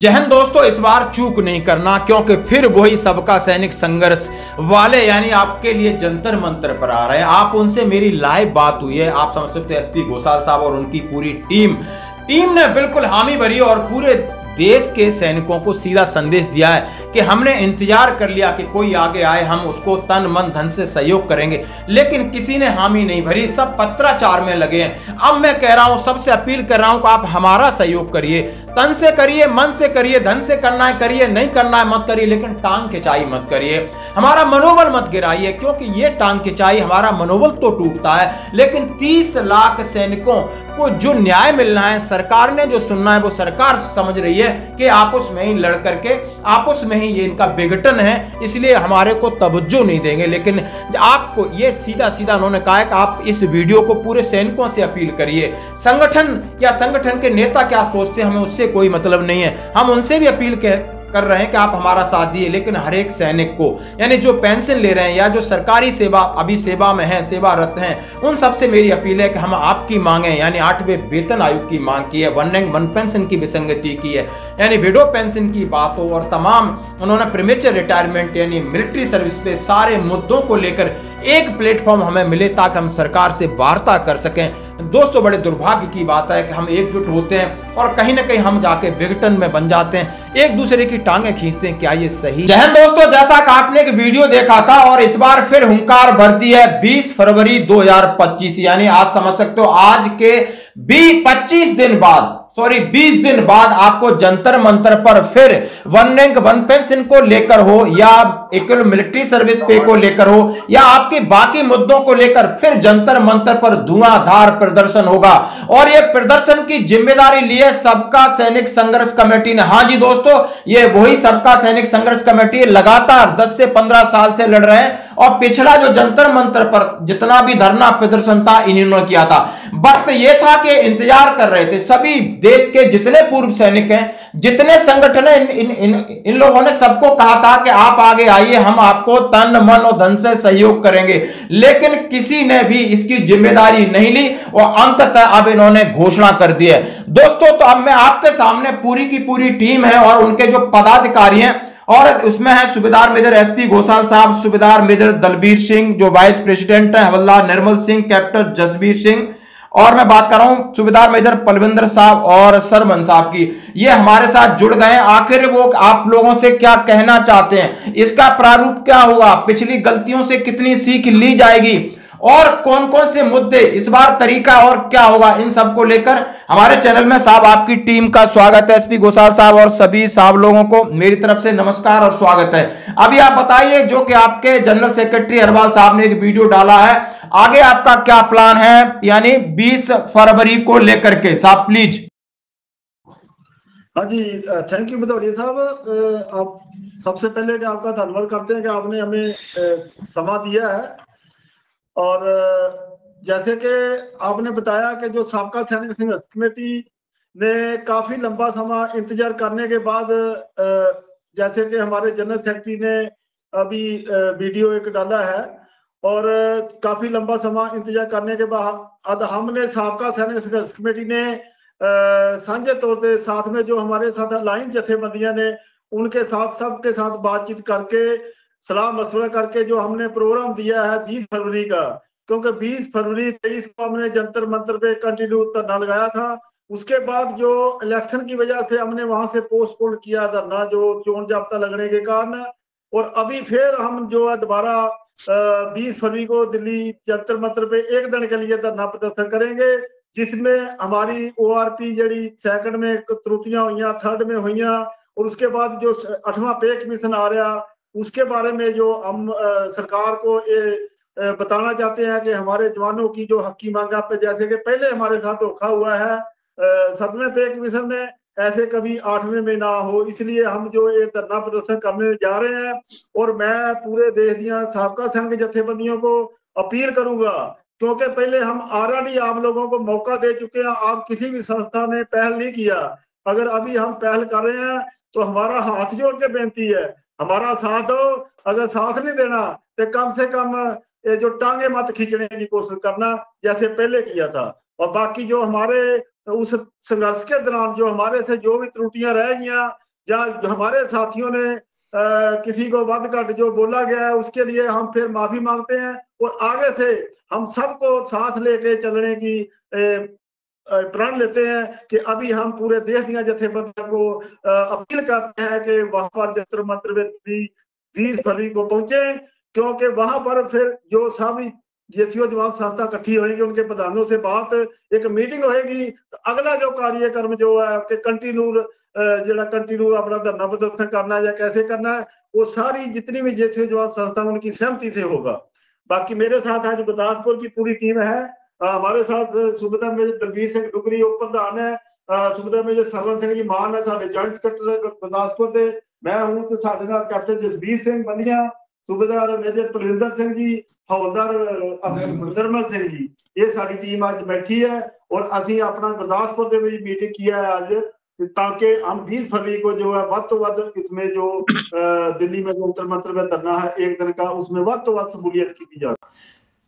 जय हिंद दोस्तों, इस बार चूक नहीं करना क्योंकि फिर वही सबका सैनिक संघर्ष वाले यानी आपके लिए जंतर मंतर पर आ रहे हैं। आप उनसे मेरी लाइव बात हुई है, आप समझ सकते हो एसपी घोषाल साहब और उनकी पूरी टीम ने बिल्कुल हामी भरी और पूरे देश के सैनिकों को सीधा संदेश दिया है कि हमने इंतजार कर लिया कि कोई आगे आए, हम उसको तन मन धन से सहयोग करेंगे, लेकिन किसी ने हामी नहीं भरी, सब पत्राचार में लगे हैं। अब मैं कह रहा हूं, सबसे अपील कर रहा हूं कि आप हमारा सहयोग करिए, तन से करिए, मन से करिए, धन से करना है करिए, नहीं करना है मत करिए, लेकिन टांग खिंचाई मत करिए, हमारा मनोबल मत गिराइए, क्योंकि ये टांग खिंचाई हमारा मनोबल तो टूटता है, लेकिन 30 लाख सैनिकों को जो न्याय मिलना है, सरकार ने जो सुनना है वो सरकार समझ रही है कि आपस में ही लड़ करके आपस में ही ये इनका विघटन है, इसलिए हमारे को तवज्जो नहीं देंगे। लेकिन आपको ये सीधा सीधा उन्होंने कहा है कि आप इस वीडियो को पूरे सैनिकों से अपील करिए। संगठन या संगठन के नेता क्या सोचते हैं हमें उससे कोई मतलब नहीं है, हम उनसे भी अपील कर रहे हैं कि आप हमारा साथ दिए, लेकिन हर एक सैनिक को यानी जो पेंशन ले रहे हैं या जो सरकारी सेवा अभी सेवा में है, सेवारत हैं, उन सबसे मेरी अपील है कि हम आपकी मांगे यानी 8वें वेतन आयोग की मांग की है, वन रैंक वन पेंशन की विसंगति की है, यानी विडो पेंशन की बात हो, और तमाम उन्होंने प्रीमेच्योर रिटायरमेंट यानी मिलिट्री सर्विस पे सारे मुद्दों को लेकर एक प्लेटफॉर्म हमें मिले ताकि हम सरकार से वार्ता कर सकें। दोस्तों, बड़े दुर्भाग्य की बात है कि हम एकजुट होते हैं और कहीं ना कहीं हम जाके विघटन में बन जाते हैं, एक दूसरे की टांगे खींचते हैं। क्या ये सही? जय हिंद दोस्तों, जैसा कि आपने एक वीडियो देखा था और इस बार फिर हुंकार भर दी है 20 फरवरी 2025 यानी आज समझ सकते हो आज के 20 दिन बाद आपको जंतर मंतर पर फिर वन रैंक वन पेंशन को लेकर हो या इक्वल मिलिट्री सर्विस पे को लेकर हो या आपके बाकी मुद्दों को लेकर फिर जंतर मंतर पर धुआंधार प्रदर्शन होगा, और ये प्रदर्शन की जिम्मेदारी लिए सबका सैनिक संघर्ष कमेटी ने। हाँ जी दोस्तों, ये वही सबका सैनिक संघर्ष कमेटी लगातार 10 से 15 साल से लड़ रहे हैं, और पिछला जो जंतर मंतर पर जितना भी धरना प्रदर्शन था इन्होंने किया था। वक्त ये था कि इंतजार कर रहे थे सभी देश के जितने पूर्व सैनिक हैं, जितने संगठन हैं, इन लोगों ने सबको कहा था कि आप आगे आइए, हम आपको तन मन और धन से सहयोग करेंगे, लेकिन किसी ने भी इसकी जिम्मेदारी नहीं ली और अंततः अब इन्होंने घोषणा कर दी है। दोस्तों, तो अब मैं आपके सामने पूरी की पूरी टीम है और उनके जो पदाधिकारी हैं, और उसमें है सूबेदार मेजर एसपी घोषाल साहब, सूबेदार मेजर दलबीर सिंह जो वाइस प्रेसिडेंट है, हवलदार निर्मल सिंह, कैप्टन जसबीर सिंह, और मैं बात कर रहा हूं सूबेदार मेजर पलविंदर साहब और सरमन साहब की। ये हमारे साथ जुड़ गए हैं। आखिर वो आप लोगों से क्या कहना चाहते हैं, इसका प्रारूप क्या होगा, पिछली गलतियों से कितनी सीख ली जाएगी, और कौन कौन से मुद्दे इस बार तरीका और क्या होगा, इन सब को लेकर हमारे चैनल में साहब आपकी टीम का स्वागत है। एसपी घोषाल साहब और सभी साहब लोगों को मेरी तरफ से नमस्कार और स्वागत है। अभी आप बताइए, जो कि आपके जनरल सेक्रेटरी हरवाल साहब ने एक वीडियो डाला है, आगे आपका क्या प्लान है यानी 20 फरवरी को लेकर के, साहब प्लीज। हाँ जी, थैंक यू भदौरिया साहब। आप सबसे पहले आपका धन्यवाद करते हैं कि आपने हमें समय दिया है, और जैसे कि आपने बताया कि जो साबका सैनिक संघर्ष कमेटी ने काफी लंबा समय इंतजार करने के बाद, जैसे कि हमारे जनरल सेक्रेटरी ने अभी वीडियो एक डाला है, और काफी लंबा समय इंतजार करने के बाद हमने साबका सैनिक संघर्ष कमेटी ने साझे तौर पे साथ में जो हमारे साथ अलायंस जथेबंदियां ने उनके साथ सबके साथ बातचीत करके सलाह मशवरा करके जो हमने प्रोग्राम दिया है 20 फरवरी का, क्योंकि 20 फरवरी 23 को हमने जंतर मंतर पे कंटिन्यू धरना लगाया था। उसके बाद जो इलेक्शन की वजह से हमने वहां से पोस्टपोन किया धरना, जो चोन जाब्ता लगने के कारण, और अभी फिर हम जो है दोबारा 20 फरवरी को दिल्ली जंतर मंतर पे एक दिन के लिए धरना प्रदर्शन करेंगे, जिसमें हमारी ORP जड़ी सेकंड में त्रुटियां हुई, थर्ड में हुई, और उसके बाद जो 8वां पे कमीशन आ रहा उसके बारे में जो हम सरकार को ये बताना चाहते हैं कि हमारे जवानों की जो हक की मांगा पे, जैसे कि पहले हमारे साथ धोखा हुआ है 7वें पे कमीशन में, ऐसे कभी 8वें में ना हो, इसलिए हम जो ये धरना प्रदर्शन करने जा रहे हैं। और मैं पूरे देश दिया साबका सैनिक जथेबंदियों को अपील करूंगा, क्योंकि पहले हम ऑलरेडी आप लोगों को मौका दे चुके हैं, आप किसी भी संस्था ने पहल नहीं किया। अगर अभी हम पहल कर रहे हैं तो हमारा हाथ जोड़ के बेनती है, हमारा साथ दो। अगर साथ नहीं देना तो कम से कम ये जो टांगे मत खींचने की कोशिश करना जैसे पहले किया था। और बाकी जो हमारे उस संघर्ष के दौरान जो हमारे से जो भी त्रुटियां रह गई या जो हमारे साथियों ने किसी को वध घट जो बोला गया है उसके लिए हम फिर माफी मांगते हैं, और आगे से हम सबको साथ लेके चलने की प्रण लेते हैं कि अभी हम पूरे देश दिया जथेबंदियों को अपील करते हैं कि वहां पर जंतर मंतर में 20 फरवरी को पहुंचे, क्योंकि वहां पर फिर जो सभी जेसीओ जवाब संस्था इकट्ठी होगी, उनके प्रधानों से बात एक मीटिंग होगी, तो अगला जो कार्यक्रम जो है कि कंटिन्यू अपना धरना प्रदर्शन करना है या कैसे करना है, वो सारी जितनी भी जेसीओ जवाब संस्था उनकी सहमति से होगा। बाकी मेरे साथ आज गुरदासपुर की पूरी टीम है, हमारे साथ सूबेदार मेजर दलबीर सिंह डुगरी उप प्रधान है, सूबेदार मेजर सरवन सिंह जी मान है साडे जॉइंट सेक्रेटरी गुरदासपुर दे, मैं हूं ते साडे नाल कैप्टन जसबीर सिंह बंदिया, सूबेदार मेजर बलविंदर सिंह जी, हवलदार निर्मल सिंह जी, ये साडी टीम आज बैठी है। और असी अपना गुरदासपुर दे विच मीटिंग किया है आज, ताकि हम 20 फरवरी को जो है वध तो वध इसमें जो दिल्ली में जो जंतर मंतर में धरना है एक दिन का, उसमें वध तो वध शमूलियत की जाए।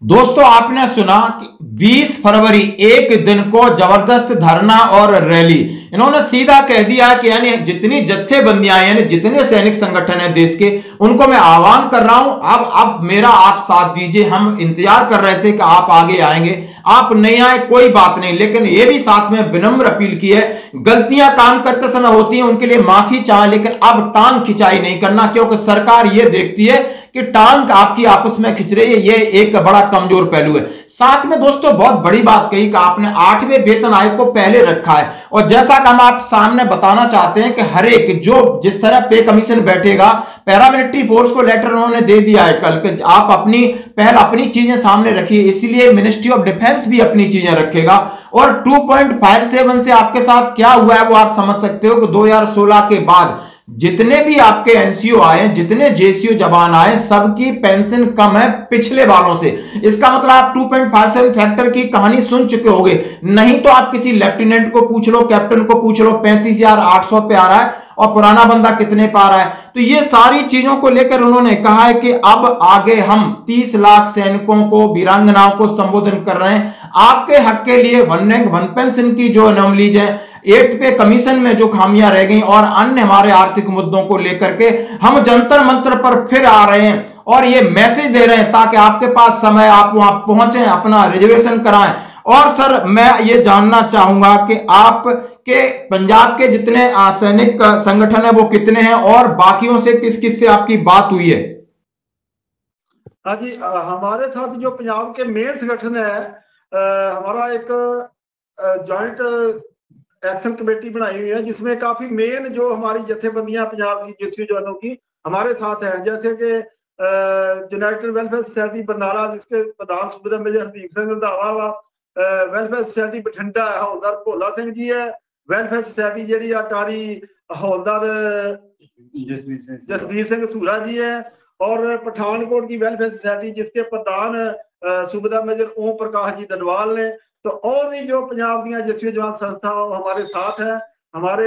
दोस्तों आपने सुना कि 20 फरवरी एक दिन को जबरदस्त धरना और रैली, इन्होंने सीधा कह दिया कि यानी जितनी जत्थेबंदियां यानी जितने सैनिक संगठन है देश के, उनको मैं आह्वान कर रहा हूं, अब मेरा आप साथ दीजिए। हम इंतजार कर रहे थे कि आप आगे आएंगे, आप नहीं आए कोई बात नहीं, लेकिन ये भी साथ में विनम्र अपील की है, गलतियां काम करते समय होती हैं, उनके लिए माफी चाहे, लेकिन अब टांग खिंचाई नहीं करना, क्योंकि सरकार ये देखती है कि टांग आपकी आपस में खिंच रही है, ये एक बड़ा कमजोर पहलू है। साथ में दोस्तों बहुत बड़ी बात कही कि आपने 8वें वेतन आयोग को पहले रखा है, और जैसा कि हम आप सामने बताना चाहते हैं कि हर एक जो जिस तरह पे कमीशन बैठेगा, पैरामिलिट्री फोर्स को लेटर उन्होंने दे दिया है कल कि आप अपनी चीजें सामने रखिए, इसलिए मिनिस्ट्री ऑफ डिफेंस भी अपनी चीजें रखेगा। और 2.57 से आपके साथ क्या हुआ है वो आप समझ सकते हो कि 2016 के बाद जितने भी आपके एनसीओ आए, जितने जेसीओ जवान आए, सबकी पेंशन कम है पिछले वालों से। इसका मतलब आप 2.57 फैक्टर की कहानी सुन चुके होंगे, नहीं तो आप किसी लेफ्टिनेंट को पूछ लो, कैप्टन को पूछ लो, 35,800 पे आ रहा है और पुराना बंदा कितने पा रहा है। तो ये सारी चीजों को लेकर उन्होंने कहा है कि अब आगे हम 30 लाख सैनिकों को, वीरांगनाओं को संबोधन कर रहे हैं, आपके हक के लिए वन पेंशन की जो अनोमलीज है, 8th पे कमीशन में जो खामियां रह गई और अन्य हमारे आर्थिक मुद्दों को लेकर के हम जंतर मंतर पर फिर आ रहे हैं और ये मैसेज दे रहे हैं ताकि आपके पास समय आप वहां पहुंचे, अपना रिजर्वेशन कराएं। और सर मैं ये जानना चाहूंगा कि आप के पंजाब के जितने सैनिक संगठन है वो कितने हैं और बाकियों से किस किस से आपकी बात हुई है? हाँ जी, हमारे साथ जो पंजाब के मेन संगठन है, हमारा एक जॉइंट एक्शन कमेटी बनाई हुई है, जिसमें काफी मेन जो हमारी जत्थेबंदियां पंजाब की जेसीओ जवानों की हमारे साथ है, जैसे कि यूनाइटेड वेलफेयर सोसाइटी बरनाला जिसके प्रधान सूबेदार मेजर हरदीप सिंह रंधावा वा, वेलफेयर सोसाइटी बठिंडा हौलदार भोला सिंह जी है, वेलफेयर सोसाइटी जी अटारी हौलदार जसबीर सिंह सूरा जी है, और पठानकोट की वेलफेयर सोसाइटी जिसके प्रधान सूबेदार मेजर ओम प्रकाश जी डडवाल ने। तो और भी जो पंजाब दी जेसीओ जवान संस्था हमारे साथ है, हमारे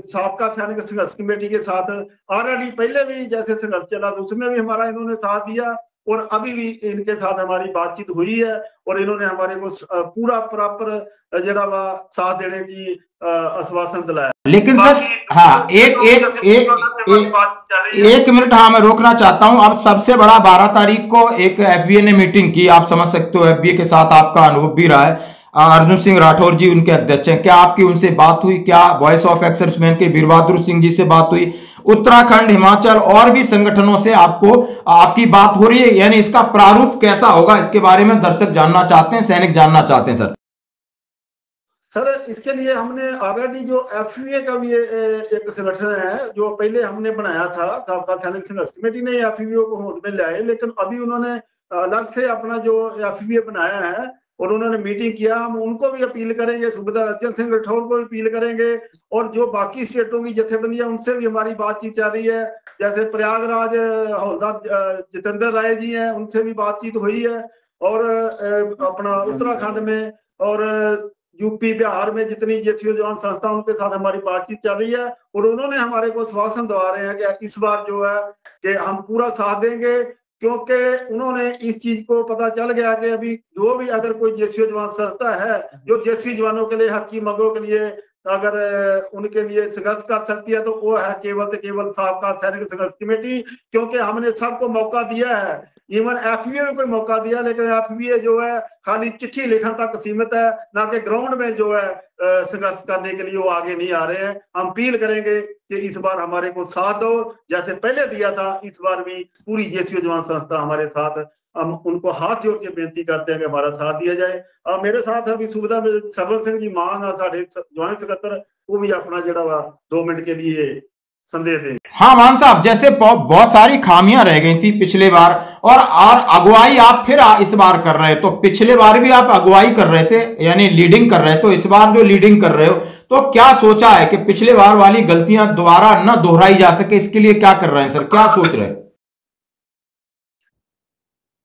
साबका सैनिक संघर्ष कमेटी के साथ ऑलरेडी पहले भी जैसे संघर्ष चला तो उसमें भी हमारा इन्होंने साथ दिया, और अभी भी इनके साथ हमारी बातचीत हुई है, और इन्होंने हमारे को पूरा प्रॉपर जरा साथ देने की आश्वासन दिलाया। लेकिन सर हाँ एक मिनट, हाँ मैं रोकना चाहता हूं। अब सबसे बड़ा 12 तारीख को एक एफबीए ने मीटिंग की, आप समझ सकते हो एफबीए के साथ आपका अनुभव भी रहा है, अर्जुन सिंह राठौर जी उनके अध्यक्ष हैं, क्या आपकी उनसे बात हुई? क्या वॉइस ऑफ एक्सर्विसमैन के वीर बहादुर सिंह जी से बात हुई? उत्तराखंड, हिमाचल और भी संगठनों से आपकी बात हो रही है? यानी इसका प्रारूप कैसा होगा, इसके बारे में दर्शक जानना चाहते हैं, सैनिक जानना चाहते हैं। सर इसके लिए हमने ऑलरेडी जो एफबीए का भी एक संगठन है जो पहले हमने बनाया था, साबका सैनिक संघर्ष कमेटी ने एफबीए को होंद में लाए, लेकिन अभी उन्होंने अलग से अपना जो एफबीए बनाया है और उन्होंने मीटिंग किया, हम उनको भी अपील करेंगे, सूबेदार अर्जुन सिंह राठौर को भी अपील करेंगे, और जो बाकी स्टेटों की जत्थेबंदियां उनसे भी हमारी बातचीत चल रही है, जैसे प्रयागराज हौलदार जितेंद्र राय जी हैं, उनसे भी बातचीत हुई है, और अपना उत्तराखंड में और यूपी बिहार में जितनी जेसीओ जवान संस्था उनके साथ हमारी बातचीत चल रही है, और उन्होंने हमारे को आश्वासन दिला रहे हैं कि इस बार जो है कि हम पूरा साथ देंगे, क्योंकि उन्होंने इस चीज को पता चल गया कि अभी जो भी अगर कोई जेसीओ जवान संस्था है जो जेसीओ जवानों के लिए हक की मांगों के लिए अगर उनके लिए संघर्ष कर सकती है तो वो है केवल साबका सैनिक संघर्ष कमेटी, क्योंकि हमने सबको मौका दिया है। इवन एफबीए को कोई मौका दिया, लेकिन एफबीए जो है खाली चिट्ठी लिखन तक सीमित है, ना कि ग्राउंड में जो है संघर्ष करने के लिए वो आगे नहीं आ रहे हैं। हम अपील करेंगे कि इस बार हमारे को साथ दो, जैसे पहले दिया था, इस बार भी पूरी जेसीओ जवान संस्था हमारे साथ। हम उनको हाथ जोड़ के बेनती करते हैं कि हमारा साथ दिया जाए। और मेरे साथ अभी सुविधा में सरवर सिंह जी मान आ साढ़े ज्वाइंट सकत्तर, वो भी अपना जड़ा वा 2 मिनट के लिए संदेश दें। हाँ मान साहब, जैसे बहुत सारी खामियां रह गई थी पिछले बार, और अगुवाई आप फिर इस बार कर रहे, तो पिछले बार भी आप अगुवाई कर रहे थे यानी लीडिंग कर रहे, तो इस बार जो लीडिंग कर रहे हो, तो क्या सोचा है कि पिछले बार वाली गलतियां दोबारा न दोहराई जा सके, इसके लिए क्या कर रहे हैं सर, क्या सोच रहे हैं?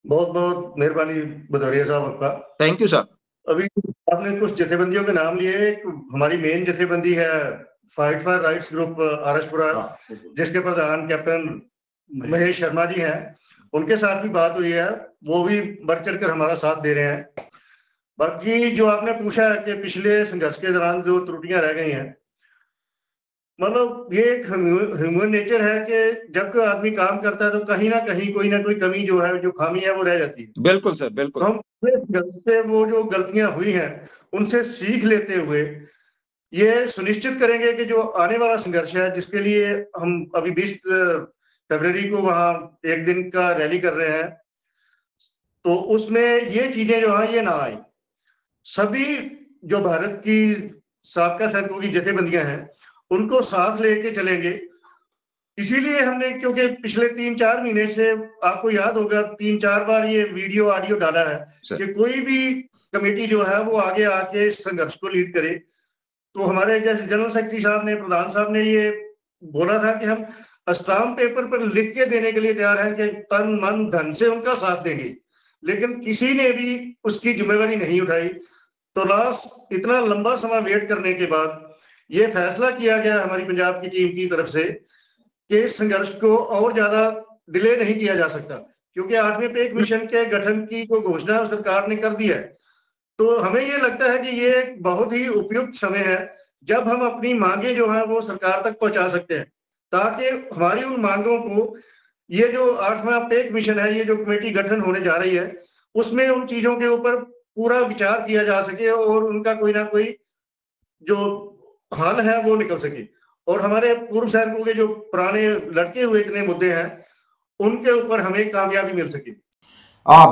बहुत बहुत मेहरबानी भदौरिया साहब आपका। Thank you sir. अभी आपने कुछ जथेबंदियों के नाम लिए। हमारी मेन जथेबंदी है fight for rights group Araspura, जिसके प्रधान कैप्टन महेश शर्मा जी हैं। उनके साथ भी बात हुई है, वो भी बढ़ चढ़ कर हमारा साथ दे रहे हैं। बाकी जो आपने पूछा है कि पिछले संघर्ष के दौरान जो त्रुटियां रह गई हैं, मतलब ये एक ह्यूमन नेचर है कि जब कोई आदमी काम करता है तो कहीं ना कहीं कोई ना कोई कमी जो है, जो खामी है, वो रह जाती है। बिल्कुल सर, बिल्कुल। तो हम से वो जो गलतियां हुई हैं उनसे सीख लेते हुए ये सुनिश्चित करेंगे कि जो आने वाला संघर्ष है, जिसके लिए हम अभी 20 फरवरी को वहां एक दिन का रैली कर रहे हैं, तो उसमें ये चीजें जो है ये ना आए। सभी जो भारत की साबका सैनिकों की जथेबंदियां हैं उनको साथ लेके चलेंगे। इसीलिए हमने, क्योंकि पिछले 3-4 महीने से आपको याद होगा 3-4 बार ये वीडियो ऑडियो डाला है कि कोई भी कमेटी जो है वो आगे आके संघर्ष को लीड करे। तो हमारे जैसे जनरल सेक्रेटरी साहब ने, प्रधान साहब ने ये बोला था कि हम स्टाम्प पेपर पर लिख के देने के लिए तैयार हैं कि तन मन धन से उनका साथ देंगे, लेकिन किसी ने भी उसकी जिम्मेवारी नहीं उठाई। तो लास्ट इतना लंबा समय वेट करने के बाद ये फैसला किया गया हमारी पंजाब की टीम की तरफ से कि इस संघर्ष को और ज्यादा डिले नहीं किया जा सकता, क्योंकि 8वें पे मिशन के गठन की जो घोषणा सरकार ने कर दी है। तो हमें ये लगता है कि ये एक बहुत ही उपयुक्त समय है जब हम अपनी मांगे जो है वो सरकार तक पहुंचा सकते हैं, ताकि हमारी उन मांगों को, ये जो 8वां पे मिशन है, ये जो कमेटी गठन होने जा रही है, उसमें उन चीजों के ऊपर पूरा विचार किया जा सके और उनका कोई ना कोई जो हल है वो निकल सके। और हमारे पूर्व सैनिकों के जो पुराने लटके हुए इतने मुद्दे हैं उनके ऊपर हमें कामयाबी मिल सके।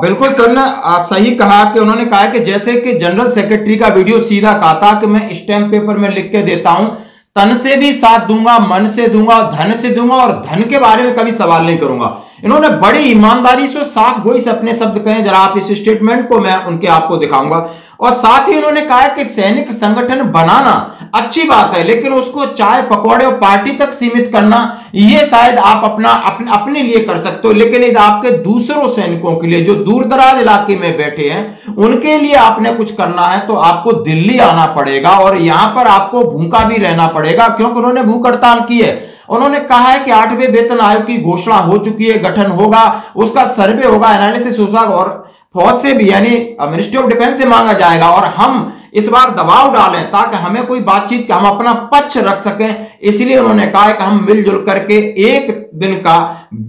बिल्कुल सर ने सही कहा कि उन्होंने कहा कि जैसे कि जनरल सेक्रेटरी का वीडियो सीधा कहा था कि मैं स्टैम्प पेपर में लिख के देता हूं, तन से भी साथ दूंगा, मन से दूंगा, धन से दूंगा, और धन के बारे में कभी सवाल नहीं करूंगा। इन्होंने बड़ी ईमानदारी से, साफ गोई से अपने शब्द कहे। जरा आप इस स्टेटमेंट को मैं उनके आपको दिखाऊंगा। और साथ ही उन्होंने कहा कि सैनिक संगठन बनाना अच्छी बात है, लेकिन उसको चाय पकौड़े और पार्टी तक सीमित करना, ये शायद आप अपने लिए कर सकते हो, लेकिन यदि आपके दूसरों सैनिकों के लिए जो दूर दराज इलाके में बैठे हैं उनके लिए आपने कुछ करना है तो आपको दिल्ली आना पड़ेगा, और यहां पर आपको भूखा भी रहना पड़ेगा, क्योंकि उन्होंने भूख हड़ताल की है। उन्होंने कहा है कि 8वें वेतन आयोग की घोषणा हो चुकी है, गठन होगा, उसका सर्वे होगा, एनालिसिस होगा, और फौज से भी यानी मिनिस्ट्री ऑफ डिफेंस से मांगा जाएगा, और हम इस बार दबाव डालें ताकि हमें कोई बातचीत का हम अपना पक्ष रख सकें। इसलिए उन्होंने कहा कि हम मिलजुल करके एक दिन का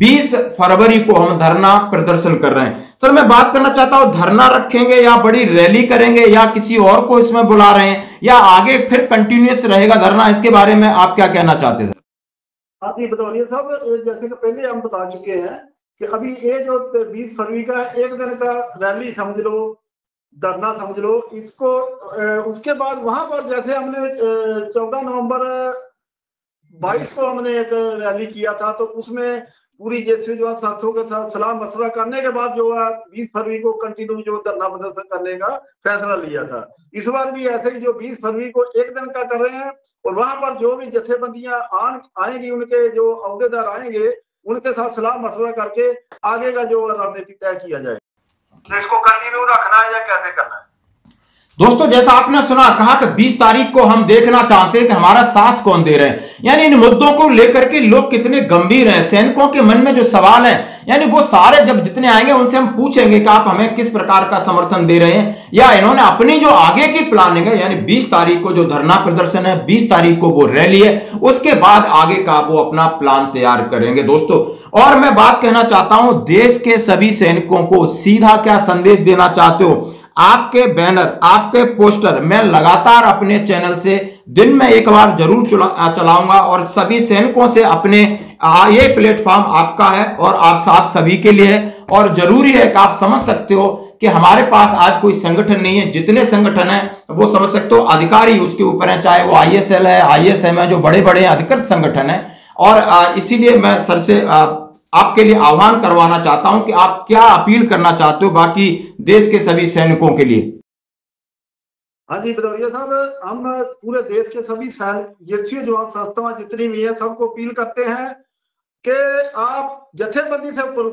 20 फरवरी को हम धरना प्रदर्शन कर रहे हैं। सर मैं बात करना चाहता हूं, धरना रखेंगे या बड़ी रैली करेंगे या किसी और को इसमें बुला रहे हैं या आगे फिर कंटिन्यूअस रहेगा धरना, इसके बारे में आप क्या कहना चाहते हैं? हाँ जी भदौरिया साहब, जैसे कि पहले हम बता चुके हैं कि अभी ये जो 20 फरवरी का एक दिन का रैली समझ लो, धरना समझ लो इसको, उसके बाद वहां पर जैसे हमने 14 नवंबर 22 को हमने एक रैली किया था, तो उसमें पूरी जेसीओ जवान साथियों के साथ सलाह मशवरा करने के बाद जो है 20 फरवरी को कंटिन्यू जो धरना प्रदर्शन करने का फैसला लिया था। इस बार भी ऐसे ही जो 20 फरवरी को एक दिन का कर रहे हैं, और वहां पर जो भी जथेबंदियां आएंगी, उनके जो अहदेदार आएंगे, उनके साथ सलाह मशवरा करके आगे का जो रणनीति तय किया जाए, इसको कंटिन्यू रखना है या कैसे करना है। दोस्तों जैसा आपने सुना, कहा कि 20 तारीख को हम देखना चाहते हैं कि हमारा साथ कौन दे रहे हैं। यानी इन मुद्दों को लेकर के लोग कितने गंभीर हैं, सैनिकों के मन में जो सवाल है, यानी वो सारे जब जितने आएंगे उनसे हम पूछेंगे कि आप हमें किस प्रकार का समर्थन दे रहे हैं, या इन्होंने अपनी जो आगे की प्लानिंग है, यानी 20 तारीख को जो धरना प्रदर्शन है, 20 तारीख को वो रैली है, उसके बाद आगे का वो अपना प्लान तैयार करेंगे। दोस्तों और मैं बात कहना चाहता हूं, देश के सभी सैनिकों को सीधा क्या संदेश देना चाहते हो, आपके बैनर, आपके पोस्टर मैं लगातार अपने चैनल से दिन में एक बार जरूर चलाऊंगा, और सभी सैनिकों से अपने ये प्लेटफॉर्म आपका है और आप सभी के लिए है। और जरूरी है कि आप समझ सकते हो कि हमारे पास आज कोई संगठन नहीं है, जितने संगठन हैं वो समझ सकते हो अधिकारी उसके ऊपर है, चाहे वो ISL है, ISM है, जो बड़े बड़े अधिकृत संगठन है। और इसीलिए मैं सर से आपके लिए आह्वान करवाना चाहता हूं कि आप क्या अपील करना चाहते हो बाकी देश के सभी सैनिकों के लिए। हाँ जी भदौरिया साहब, हम पूरे देश के सभी सैनिक जो संस्थाएं जितनी भी है सबको अपील करते हैं कि आप जथेबंदी से ऊपर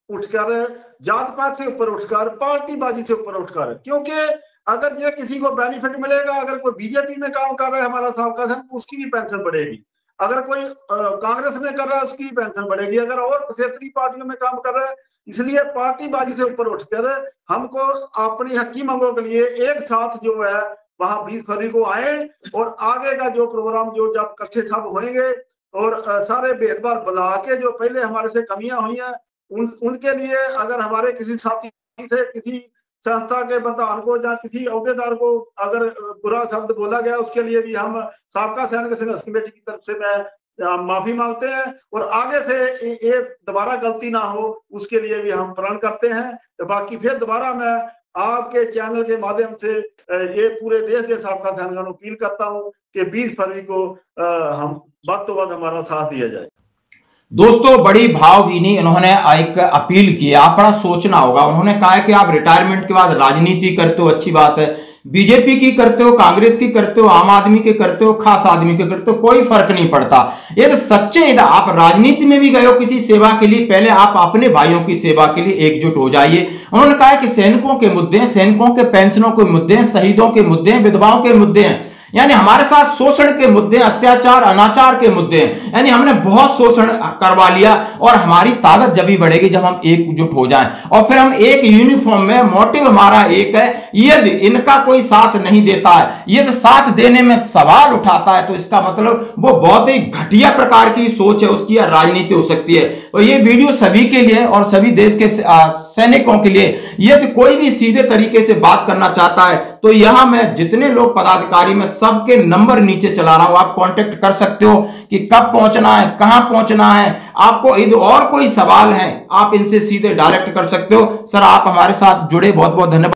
उठकर, जात पात से ऊपर उठकर, पार्टीबाजी से ऊपर उठकर, क्योंकि अगर ये किसी को बेनिफिट मिलेगा, अगर कोई बीजेपी में काम कर रहा है हमारा साबका सैनिक, उसकी भी पेंशन बढ़ेगी, अगर कोई कांग्रेस में कर रहा है उसकी पेंशन बढ़ेगी, अगर और क्षेत्रीय पार्टियों में काम कर रहा है। इसलिए पार्टीबाजी से ऊपर उठकर हमको अपनी हकी मांगों के लिए एक साथ जो है वहां 20 फरवरी को आए, और आगे का जो प्रोग्राम जो जब इकट्ठे सब होंगे और सारे भेदभाव बुला के जो पहले हमारे से कमियां हुई हैं उनके लिए, अगर हमारे किसी साथी से किसी संस्था के प्रधान को या किसी अहदेदार को अगर बुरा शब्द बोला गया, उसके लिए भी हम साबका सैनिक संघर्ष कमेटी की तरफ से मैं माफी मांगते हैं, और आगे से ये दोबारा गलती ना हो उसके लिए भी हम प्रण करते हैं। तो बाकी फिर दोबारा मैं आपके चैनल के माध्यम से ये पूरे देश के साबका सैनिकों को अपील करता हूं कि 20 फरवरी को हम बाद तो बाद हमारा साथ दिया जाए। दोस्तों बड़ी भावभीनी इन्होंने एक अपील की, आप बड़ा सोचना होगा। उन्होंने कहा है कि आप रिटायरमेंट के बाद राजनीति करते हो, अच्छी बात है, बीजेपी की करते हो, कांग्रेस की करते हो, आम आदमी के करते हो, खास आदमी के करते हो, कोई फर्क नहीं पड़ता। ये तो सच्चे आप राजनीति में भी गए हो किसी सेवा के लिए, पहले आप अपने भाइयों की सेवा के लिए एकजुट हो जाइए। उन्होंने कहा कि सैनिकों के मुद्दे हैं, सैनिकों के पेंशनों के मुद्दे हैं, शहीदों के मुद्दे हैं, विधवाओं के मुद्दे हैं, यानी हमारे साथ शोषण के मुद्दे, अत्याचार अनाचार के मुद्दे हैं, यानी हमने बहुत शोषण करवा लिया, और हमारी ताकत जब भी बढ़ेगी जब हम एकजुट हो जाएं और फिर हम एक यूनिफॉर्म में, मोटिव हमारा एक है। यदि इनका कोई साथ नहीं देता है, यदि साथ देने में सवाल उठाता है, तो इसका मतलब वो बहुत ही घटिया प्रकार की सोच है उसकी, या राजनीति हो सकती है। और ये वीडियो सभी के लिए और सभी देश के सैनिकों के लिए, यदि कोई भी सीधे तरीके से बात करना चाहता है तो यहां मैं जितने लोग पदाधिकारी में सबके नंबर नीचे चला रहा हूं, आप कांटेक्ट कर सकते हो कि कब पहुंचना है, कहां पहुंचना है। आपको यदि और कोई सवाल है आप इनसे सीधे डायरेक्ट कर सकते हो। सर आप हमारे साथ जुड़े, बहुत बहुत धन्यवाद।